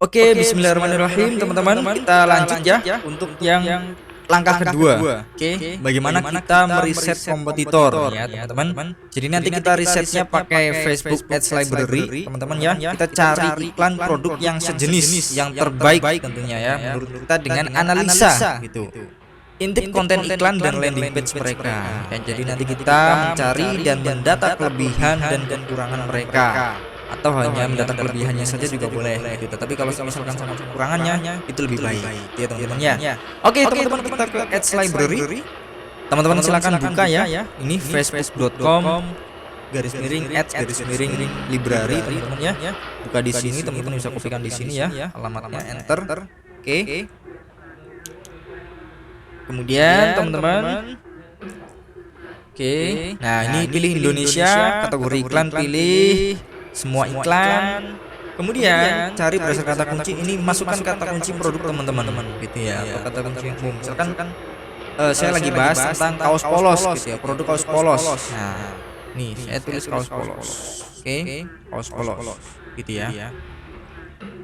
Oke, bismillahirrahmanirrahim, teman-teman. Kita lanjut ya untuk yang langkah kedua. Oke, bagaimana kita meriset kompetitor ya, teman-teman. Jadi nanti kita risetnya pakai Facebook Ads Library, teman-teman ya. Kita cari iklan produk yang sejenis, yang terbaik tentunya ya menurut kita dengan analisa gitu. Intip konten iklan dan landing page mereka. Ya, jadi nanti kita mencari dan mendata kelebihan dan kekurangan mereka. Atau hanya mendata kelebihannya saja juga boleh gitu. Tapi kalau misalkan sama kekurangannya itu lebih baik ya teman-teman ya. Oke, teman-teman, kita ke Ads Library. Teman-teman silakan buka ya. Ini facebook.com/ads/library teman-teman ya. Buka di sini, teman-teman bisa kopikan di sini ya. Alamatnya enter. Oke. Kemudian teman-teman, oke. Nah, ini pilih Indonesia, kategori iklan pilih semua iklan. Kemudian cari berdasarkan kata kunci, ini masukkan kata kunci produk teman-teman gitu ya, atau kata kunci umum. Misalkan saya lagi bahas tentang kaos polos gitu ya, produk kaos polos. Nah, nih saya tulis kaos polos. Oke, kaos polos gitu ya.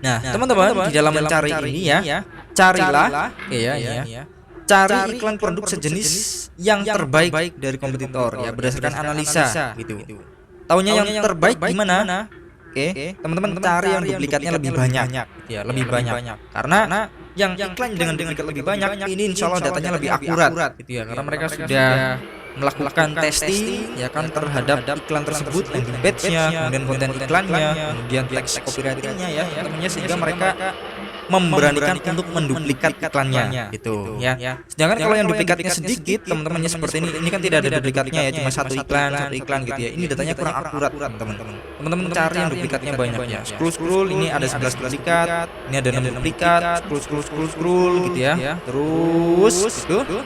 Nah, teman-teman, di dalam mencari ini ya, carilah cari iklan produk sejenis yang terbaik dari kompetitor ya, berdasarkan analisa gitu. Taunya yang terbaik gimana? Oke, teman-teman cari yang duplikatnya lebih banyak ya, lebih banyak. Karena yang iklan dengan duplikat lebih banyak ini insya Allah datanya lebih akurat gitu ya, karena mereka sudah melakukan testing ya kan terhadap iklan tersebut, landing page-nya, kemudian konten iklannya, kemudian teks copywriting-nya ya, teman-teman, sehingga mereka memberanikan untuk menduplikat iklannya gitu ya. Sedangkan kalau yang duplikatnya sedikit, teman-temannya seperti ini kan tidak ada duplikatnya ya, cuma satu iklan gitu ya. Ini datanya kurang akurat, teman-teman. Teman-teman cari yang duplikatnya banyak ya. Scroll ini ada 11 duplikat, ini ada 6 duplikat, scroll gitu ya. Terus gitu.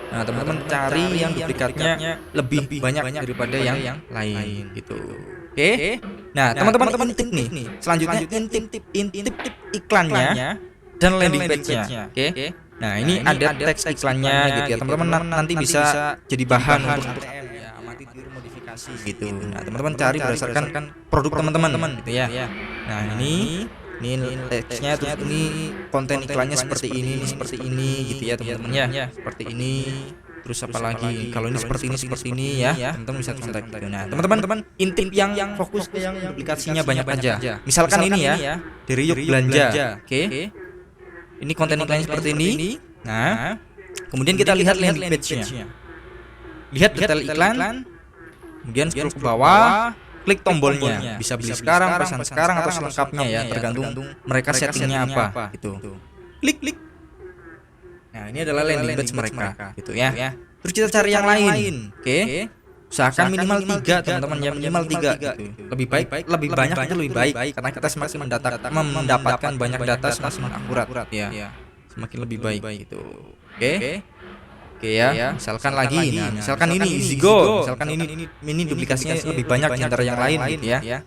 Nah, teman-teman cari yang duplikatnya lebih banyak daripada yang lain gitu. Oke. Nah, teman-teman intip nih. Selanjutnya intip iklannya dan landing page-nya. Oke. Nah, ini ada teks iklannya gitu ya. Teman-teman nanti bisa jadi bahan untuk ATM ya, amati tiru modifikasi gitu. Nah, teman-teman cari berdasarkan produk teman-teman gitu ya. Nah, ini teksnya, terus ini konten iklannya seperti ini gitu ya, teman-teman ya. Seperti ini. Terus apa lagi? Kalau ini seperti ini ya, teman-teman bisa contact gitu. Nah, teman-teman intip yang fokus ke yang duplikasinya banyak aja. Misalkan ini ya, dari Yuk Belanja. Oke. Ini konten iklannya seperti ini. Nah, kemudian kita lihat landing page-nya. Lihat detail iklan. Kemudian scroll ke bawah, klik tombolnya. Bisa beli sekarang, pesan sekarang, atau selengkapnya ya, tergantung mereka settingnya apa gitu. Klik. Nah, ini adalah landing page mereka gitu ya. Terus kita cari yang lain. Oke. Usahakan minimal 3, teman-teman ya, minimal 3 gitu. Lebih banyak itu lebih baik, karena kita semakin mendapatkan banyak data semakin akurat ya. Semakin lebih baik gitu. Oke ya. Misalkan lagi, nah misalkan ini EasyGo, misalkan ini duplikasinya lebih banyak antara yang lain gitu ya.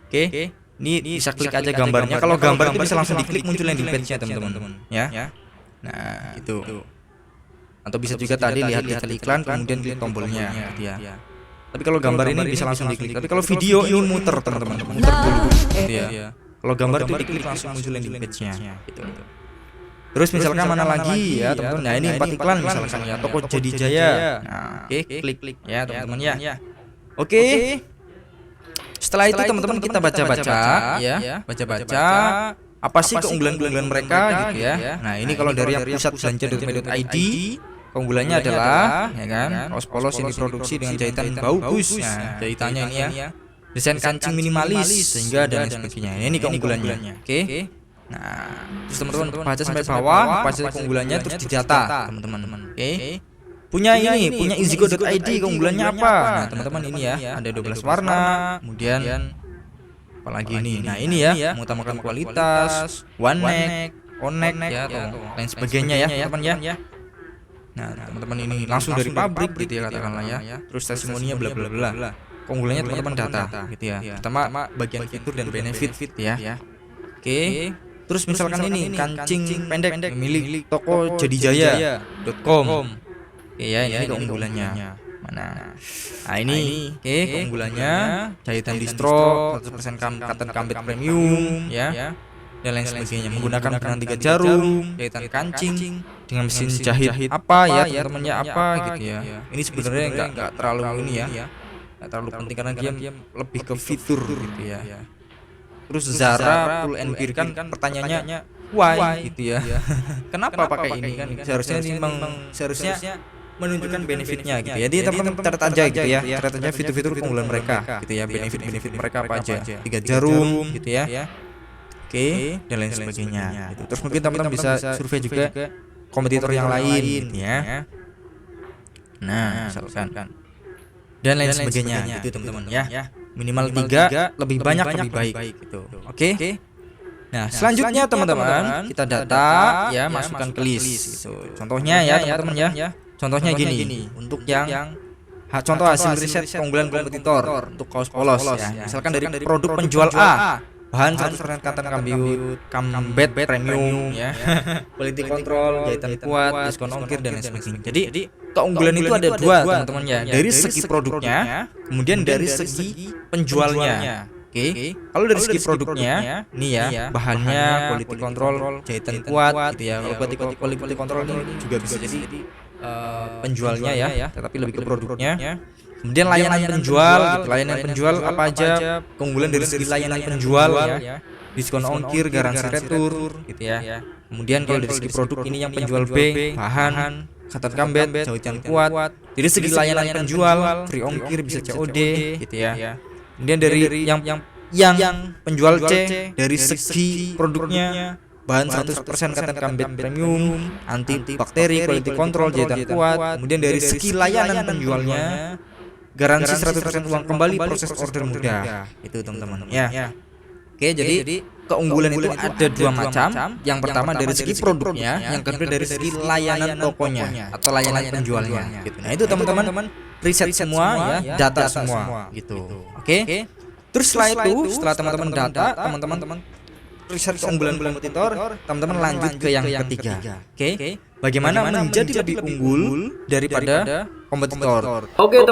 Oke. Ini bisa klik aja gambarnya. Kalau gambar itu bisa langsung diklik, muncul landing page-nya, teman-teman ya. Nah, itu. Atau bisa juga tadi lihat detail iklan, kemudian klik tombolnya gitu ya. Tapi kalau gambar ini bisa langsung diklik. Tapi kalau video ini muter, teman-teman, muter dulu gitu ya. Kalau gambar itu diklik langsung muncul landing page-nya gitu. Terus misalkan mana lagi ya, teman-teman. Nah, ini 4 iklan misalkan ya, Toko Jadi Jaya. Nah, oke, klik ya, teman-teman ya. Oke. Setelah itu teman-teman kita baca-baca ya, apa sih keunggulan-keunggulan mereka gitu ya. Nah, ini kalau dari yang pusatbelanja.my.id, keunggulannya adalah ya kan, kaos polos yang diproduksi dengan jahitan bagus. Nah, jahitannya ini ya, desain kancing minimalis sehingga dan lain sebagainya. Ini keunggulannya. Oke. Nah, terus teman-teman baca sampai bawah apa sih keunggulannya, terus didata teman-teman. Oke. Punya EasyGo.id, keunggulannya apa? Nah, teman-teman ini ya, ada 12 warna, kemudian apalagi ini. Nah, ini ya, mengutamakan kualitas, one neck, ya, atau lain sebagainya ya, teman-teman ya. Nah, teman-teman ini langsung dari pabrik gitu ya, katakanlah ya. Terus testimoninya bla bla bla. Keunggulannya teman-teman data gitu ya. Pertama bagian fitur dan benefit ya. Oke. Terus misalkan ini kancing pendek milik Toko Jadi Jaya.com. Oke ya, ini keunggulannya. Mana? Nah, ini keunggulannya jahitan distro 100% cotton cambed premium ya. dan lain sebagainya. Menggunakan benang 3 jarum, jahitan kancing dengan mesin jahit apa ya teman-temannya apa gitu ya. Ini sebenarnya nggak terlalu ini ya, nggak terlalu penting karena dia lebih ke fitur gitu ya. Terus Zara pull and bear kan pertanyaannya why gitu ya. Kenapa pakai ini kan? Seharusnya menunjukkan benefitnya gitu ya. Jadi teman-teman catat aja gitu ya. Catat aja fitur-fitur keunggulan mereka gitu ya. Benefit mereka apa aja. 3 jarum gitu ya. Oke, dan lain sebagainya gitu. Terus mungkin teman-teman bisa survei juga kompetitor yang lain gitu ya. Nah, misalkan dan lain sebagainya gitu teman-teman ya. Minimal 3, lebih banyak lebih baik gitu. Oke. Nah, selanjutnya teman-teman kita data ya, masukkan ke list gitu. Contohnya ya teman-teman ya. Contohnya gini, untuk yang contoh hasil riset keunggulan kompetitor untuk kaos polos ya. Misalkan dari produk penjual A, bahan 100% cotton combat premium ya. Quality control, jahitan kuat, diskon ongkir dan lain sebagainya. Jadi keunggulan itu ada 2 teman-teman ya. Dari segi produknya, kemudian dari segi penjualnya. Oke. Kalau dari segi produknya, nih ya, bahannya, quality control, jahitan kuat gitu ya. Kalau quality control ini juga bisa jadi penjualnya ya, tetapi lebih ke produknya. Kemudian layanan penjual gitu. Layanan penjual apa aja keunggulan dari segi layanan penjual ya. Diskon ongkir, garansi retur gitu ya. Kemudian kalau dari segi produk ini yang penjual B, bahan, cotton combat, jahitan kuat. Dari segi layanan penjual, free ongkir, bisa COD gitu ya. Kemudian dari yang penjual C, dari segi produknya bahan 100% cotton combat premium, anti bakteri, quality control, jahitan kuat. Kemudian dari segi layanan penjualnya, garansi 100% uang kembali, proses order mudah. Itu teman-teman ya. Oke, jadi keunggulan itu ada 2 macam. Yang pertama dari segi produknya, yang kedua dari segi layanan tokonya atau layanan penjualnya gitu. Nah, itu teman-teman riset semua ya, data semua gitu. Oke. Terus setelah teman-teman data, teman-teman riset keunggulan kompetitor, teman-teman lanjut ke yang ketiga. Oke. Bagaimana menjadi lebih unggul daripada kompetitor. Oke,